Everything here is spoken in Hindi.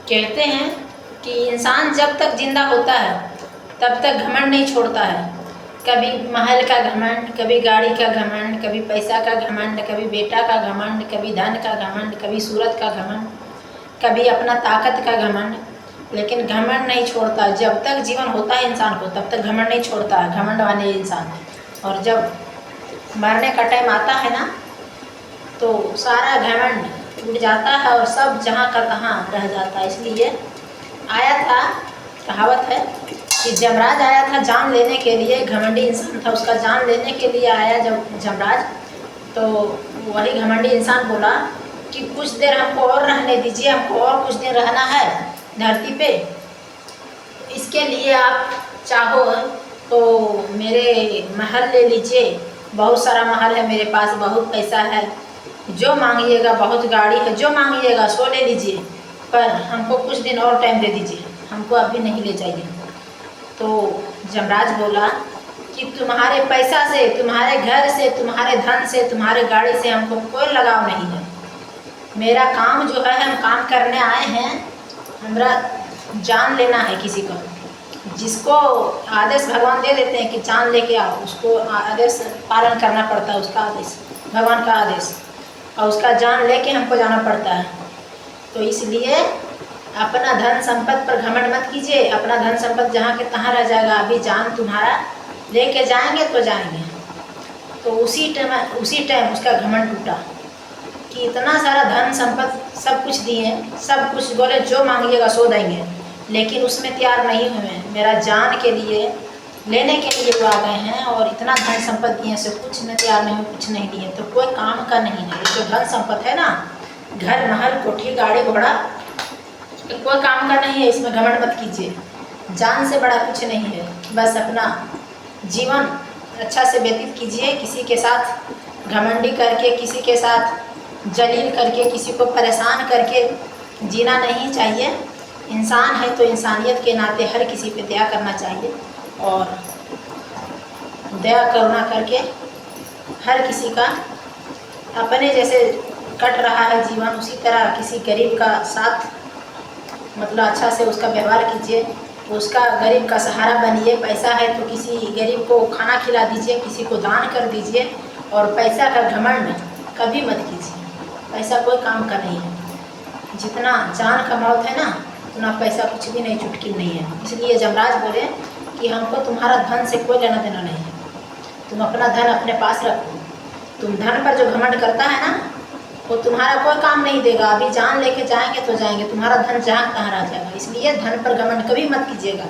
कहते हैं कि इंसान जब तक जिंदा होता है तब तक घमंड नहीं छोड़ता है। कभी महल का घमंड, कभी गाड़ी का घमंड, कभी पैसा का घमंड, कभी बेटा का घमंड, कभी धन का घमंड, कभी सूरत का घमंड, कभी अपना ताकत का घमंड, लेकिन घमंड नहीं छोड़ता। जब तक जीवन होता है इंसान को तब तक घमंड नहीं छोड़ता है घमंड वाले इंसान। और जब मरने का टाइम आता है ना तो सारा घमंड टूट जाता है और सब जहाँ का तहाँ रह जाता है। इसलिए आया था, कहावत है कि जमराज आया था जान लेने के लिए। घमंडी इंसान था, उसका जान लेने के लिए आया जब जमराज, तो वही घमंडी इंसान बोला कि कुछ देर हमको और रहने दीजिए, हमको और कुछ दिन रहना है धरती पे। इसके लिए आप चाहो तो मेरे महल ले लीजिए, बहुत सारा महल है मेरे पास, बहुत पैसा है, जो मांगिएगा, बहुत गाड़ी है, जो मांगिएगा सो ले लीजिए, पर हमको कुछ दिन और टाइम दे दीजिए, हमको अभी नहीं ले जाइए। तो जमराज बोला कि तुम्हारे पैसा से, तुम्हारे घर से, तुम्हारे धन से, तुम्हारे गाड़ी से हमको कोई लगाव नहीं है। मेरा काम जो है, हम काम करने आए हैं, हमरा जान लेना है किसी को। जिसको आदेश भगवान दे देते हैं कि जान लेके आओ, उसको आदेश पालन करना पड़ता है, उसका आदेश, भगवान का आदेश, और उसका जान लेके हमको जाना पड़ता है। तो इसलिए अपना धन संपत्ति पर घमंड मत कीजिए। अपना धन संपत्ति जहाँ के तहाँ रह जाएगा, अभी जान तुम्हारा लेके जाएंगे तो जाएंगे। तो उसी टाइम उसका घमंड टूटा कि इतना सारा धन संपत्ति सब कुछ दिए, सब कुछ बोले जो मांगिएगा सो देंगे, लेकिन उसमें तैयार नहीं हुए। मेरा जान के लिए लेने के लिए वो आ गए हैं और इतना धन संपत्ति दिए से कुछ में तैयार नहीं, कुछ नहीं दिए, तो कोई काम का नहीं है। जो धन संपत्ति है ना, घर महल कोठी गाड़ी घोड़ा, तो कोई काम का नहीं है। इसमें घमंड मत कीजिए, जान से बड़ा कुछ नहीं है। बस अपना जीवन अच्छा से व्यतीत कीजिए, किसी के साथ घमंडी करके, किसी के साथ जलील करके, किसी को परेशान करके जीना नहीं चाहिए। इंसान है तो इंसानियत के नाते हर किसी पे दया करना चाहिए, और दया करुणा करके हर किसी का अपने जैसे कट रहा है जीवन, उसी तरह किसी गरीब का साथ मतलब अच्छा से उसका व्यवहार कीजिए, उसका गरीब का सहारा बनिए। पैसा है तो किसी गरीब को खाना खिला दीजिए, किसी को दान कर दीजिए, और पैसा का घमंड कभी मत कीजिए। पैसा कोई काम का नहीं है। जितना जान का मौत है ना, उतना पैसा कुछ भी नहीं, चुटकी नहीं है। इसलिए जमराज बोले कि हमको तुम्हारा धन से कोई लेना देना नहीं है, तुम अपना धन अपने पास रखो। तुम धन पर जो घमंड करता है ना, वो तुम्हारा कोई काम नहीं देगा। अभी जान लेके जाएंगे तो जाएंगे, तुम्हारा धन जहाँ तहाँ रह जाएगा। इसलिए धन पर घमंड कभी मत कीजिएगा।